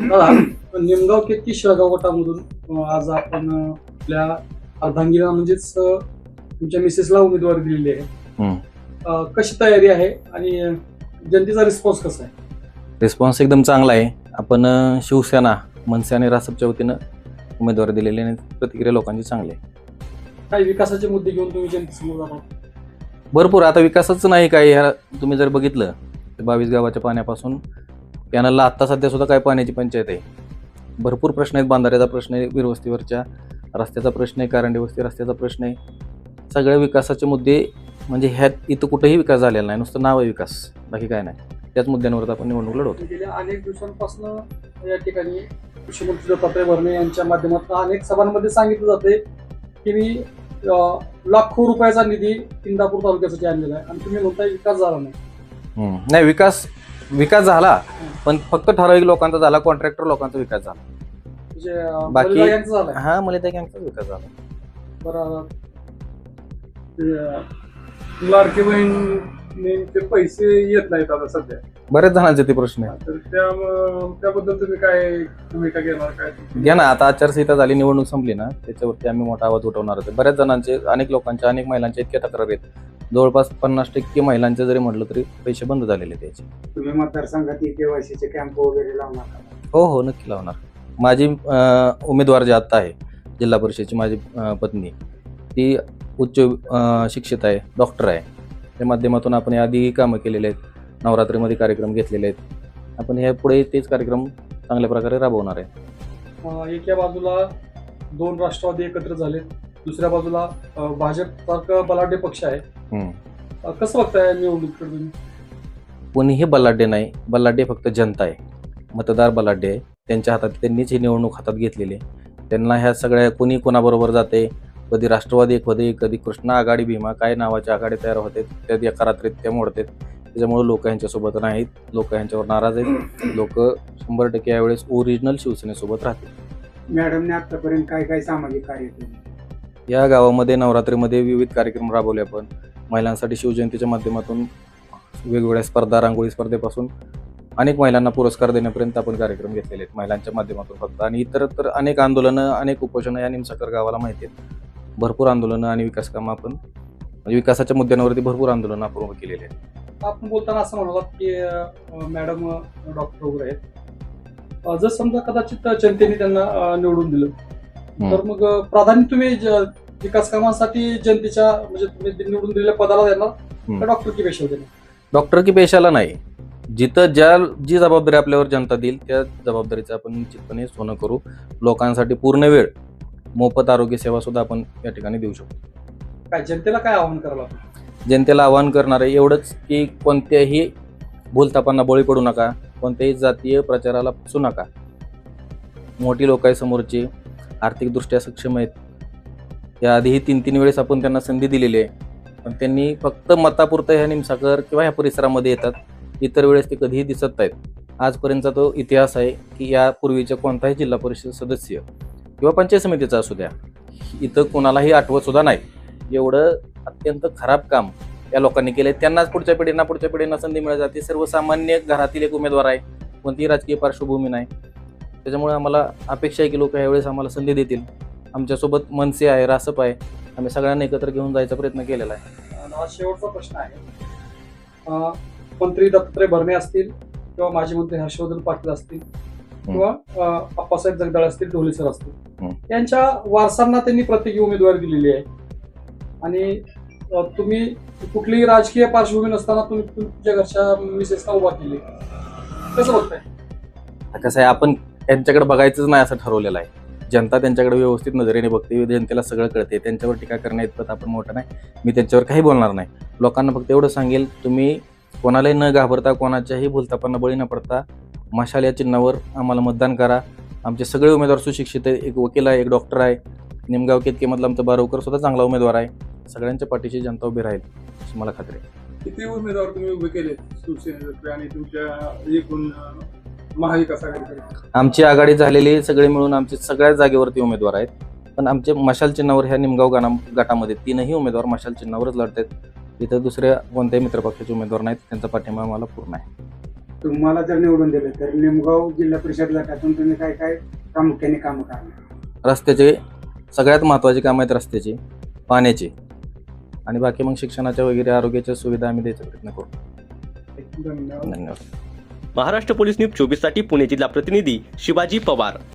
निमगाव केतकी शिळगाव गटामधून आज आपण आपल्या अर्धांगिनीला म्हणजेच तुमच्या मिसेसला उमेदवारी दिलेली आहे. कशी तयारी आहे आणि जनतेचा रिस्पॉन्स कसा आहे? रिस्पॉन्स एकदम चांगला आहे. आपण शिवसेना, मनसे आणि रासपच्या वतीनं उमेदवारी दिलेली आणि प्रतिक्रिया लोकांची चांगली आहे. काही विकासाचे मुद्दे घेऊन तुम्ही जनतेसमोर जाणार? भरपूर. आता विकासच नाही काही. ह्या तुम्ही जर बघितलं तर 22 गावाच्या पाण्यापासून कॅनलला आत्ता सध्या सुद्धा काय पाण्याची पंचायत आहे. भरपूर प्रश्न आहेत. बांधाऱ्याचा प्रश्न आहे, वीरवस्तीवरच्या रस्त्याचा प्रश्न आहे, कारंडी वस्ती रस्त्याचा प्रश्न आहे. सगळे विकासाचे मुद्दे म्हणजे ह्यात इथं कुठेही विकास झालेला नाही, नुसतं नाव आहे विकास, बाकी काय नाही. त्याच मुद्द्यांवर आपण निवडणूक लढवतो. गेल्या अनेक दिवसांपासून या ठिकाणी कृषी मंत्री दत्तात्रय भरणे यांच्या माध्यमातून अनेक सभांमध्ये सांगितलं जाते की मी लाखो रुपयाचा निधी इंदापूर तालुक्यासाठी आणलेला आहे आणि तुम्ही म्हणताय विकास झाला नाही. नाही, विकास झाला, पण फक्त ठराविक लोकांचा झाला, कॉन्ट्रॅक्टर लोकांचा विकास झाला. म्हणजे बाकी झाला. हा, मला त्या गँगचा विकास झाला. बरं, लाडकी बहीण पैसे येत नाहीत आता सध्या, बऱ्याच जणांचे ते प्रश्न आहे. तर त्याबद्दल तुम्ही काय भूमिका घेणार? काय घ्या ना, आता आचारसंहिता झाली, निवडणूक संपली ना, त्याच्यावरती आम्ही मोठा आवाज उठवणार होतो. बऱ्याच जणांचे, अनेक लोकांच्या, अनेक महिलांच्या इतक्या तक्रारी आहेत. जवळपास 50% महिलांचे जरी म्हटलं तरी पैसे बंद झालेले त्याचे. तुम्ही मतदारसंघात केवायसीचे कॅम्प वगैरे लावणार का? हो, नक्की लावणार. माझी उमेदवार जी आता आहे जिल्हा परिषदेची, माझी पत्नी, ती उच्च शिक्षित आहे, डॉक्टर आहे. त्या माध्यमातून आपण आधी कामं केलेले आहेत, नवरात्रीमध्ये कार्यक्रम घेतलेले आहेत. आपण ह्या पुढे तेच कार्यक्रम चांगल्या प्रकारे राबवणार आहे. एका बाजूला 2 राष्ट्रवादी एकत्र झाले, दुसऱ्या बाजूला भाजप सारखा बलाढ्य पक्ष आहे. कसं बघताय निवडणुकीकडे तुम्ही? कोणीही बलाढ्य नाही, बलाढ्य फक्त जनता आहे, मतदार बलाढ्य आहे. त्यांच्या हातात, त्यांनीच ही निवडणूक हातात घेतलेली आहे. त्यांना ह्या सगळ्या कोणी कोणाबरोबर जाते, कधी राष्ट्रवादी होते, कधी कृष्णा आघाडी, भीमा काय नावाच्या आघाडी तयार होते, त्या एका रात्रीत त्या मोडतात. त्याच्यामुळे लोक यांच्यासोबत नाहीत, लोक यांच्यावर नाराज आहेत. लोक 100% यावेळेस ओरिजिनल शिवसेनेसोबत राहतील. मॅडमने आतापर्यंत काय काय सामाजिक कार्य केले? या गावामध्ये नवरात्रीमध्ये विविध कार्यक्रम राबवले. आपण महिलांसाठी शिवजयंतीच्या माध्यमातून वेगवेगळ्या स्पर्धा, रांगोळी स्पर्धेपासून अनेक महिलांना पुरस्कार देण्यापर्यंत आपण कार्यक्रम घेतलेले आहेत महिलांच्या माध्यमातून फक्त. आणि इतर तर अनेक आंदोलनं, अनेक उपोषणं या निमसकर गावाला माहिती आहेत. भरपूर आंदोलनं आणि विकास कामं आपण, म्हणजे विकासाच्या मुद्द्यांवरती भरपूर आंदोलनं आपण केलेली आहेत. आपण बोलताना असं म्हणालात की मॅडम डॉक्टर वगैरे आहेत. जर समजा कदाचित जनतेने त्यांना निवडून दिलं तर मग प्राधान्य तुम्ही विकास कामांसाठी जनतेच्या, म्हणजे तुम्ही निवडून दिलेल्या पदाला देणार, डॉक्टर की पेशा देणार? डॉक्टर की पेशाला नाही. जिथं जी जबाबदारी आपल्यावर जनता देईल त्या जबाबदारीचं आपण निश्चितपणे सोनं करू. लोकांसाठी पूर्ण वेळ मोफत आरोग्य सेवा सुद्धा आपण या ठिकाणी देऊ शकतो. काय जनतेला काय आवाहन करायला? जनतेला आवाहन करणार आहे एवढंच की कोणत्याही भूलथापांना बळी पडू नका, कोणत्याही जातीय प्रचाराला फसू नका. मोठी लोक आहे समोरची, आर्थिकदृष्ट्या सक्षम आहेत. याआधीही 3 वेळेस आपण त्यांना संधी दिलेली आहे, पण त्यांनी फक्त मतापुरतं ह्या निमसागर किंवा ह्या परिसरामध्ये येतात. इतर वेळेस ते कधीही दिसत नाहीत. आजपर्यंतचा तो इतिहास आहे की यापूर्वीच्या कोणताही जिल्हा परिषद सदस्य किंवा पंचायत समितीचा असू द्या, इथं कोणालाही आठवत सुद्धा नाही. एवढं अत्यंत खराब काम या लोकांनी केले. त्यांनाच पुढच्या पिढींना संधी मिळत जाते. सर्वसामान्य घरातील एक उमेदवार आहे, कोणतीही राजकीय पार्श्वभूमी नाही. त्याच्यामुळे आम्हाला अपेक्षा आहे की लोक यावेळेस आम्हाला संधी देतील. आमच्यासोबत मनसे आहे, रासप आहे, आम्ही सगळ्यांना एकत्र घेऊन जायचा प्रयत्न केलेला आहे. शेवटचा प्रश्न आहे, मंत्री दत्तात्रय भरणे असतील किंवा माजी मंत्री हर्षवर्धन पाटील असतील किंवा अप्पासाहेब जगदाळे असतील, ढोले सर असतील, यांच्या वारसांना त्यांनी प्रत्येकी उमेदवारी दिलेली आहे आणि तुम्ही कुठलीही राजकीय पार्श्वभूमी नसताना तुम्ही तुमच्या घरच्या मिसेसला उभा केली. कसं बघताय? कसं आहे, आपण त्यांच्याकडे बघायचंच नाही असं ठरवलेलं आहे. जनता त्यांच्याकडे व्यवस्थित नजरेने बघते, जनतेला सगळं कळते. त्यांच्यावर टीका करण्या इतपत आपण मोठं नाही. मी त्यांच्यावर काही बोलणार नाही. लोकांना फक्त एवढं सांगेल, तुम्ही कोणालाही न घाबरता, कोणाच्याही भूलथापांना बळी न पडता मशाल या चिन्हावर आम्हाला मतदान करा. आमचे सगळे उमेदवार सुशिक्षित आहे. एक वकील आहे, एक डॉक्टर आहे. निमगाव केतकेमधला आमचा बारवकर सुद्धा चांगला उमेदवार आहे. सगळ्यांच्या पाठीशी जनता उभी राहील अशी मला खात्री आहे. किती उमेदवार तुम्ही उभे केले शिवसेनेतर्फे आणि तुमच्या एकूण महाविकास आघाडीकडे? आमची आघाडी झालेली सगळे मिळून आमचे सगळ्या जागेवरती उमेदवार आहेत. पण आमचे मशाल चिन्हावर ह्या निमगाव गटामध्ये 3ही उमेदवार मशाल चिन्हावरच लढतात. इथं दुसऱ्या कोणत्याही मित्रपक्षाचे उमेदवार नाहीत. त्यांचा पाठिंबा आम्हाला पूर्ण आहे. तुम्हाला जर निवडून दिलं तर निमगाव जिल्हा परिषद गटातून तुम्ही काय काय प्रामुख्याने कामं करणार? रस्त्याचे सगळ्यात महत्त्वाची कामं आहेत रस्त्याची, पाण्याची आणि बाकी मग शिक्षणाच्या वगैरे आरोग्याच्या सुविधा आम्ही द्यायचा प्रयत्न करू. धन्यवाद. धन्यवाद. महाराष्ट्र पोलीस न्यूज 24 साठी पुणे जिल्हा प्रतिनिधी शिवाजी पवार.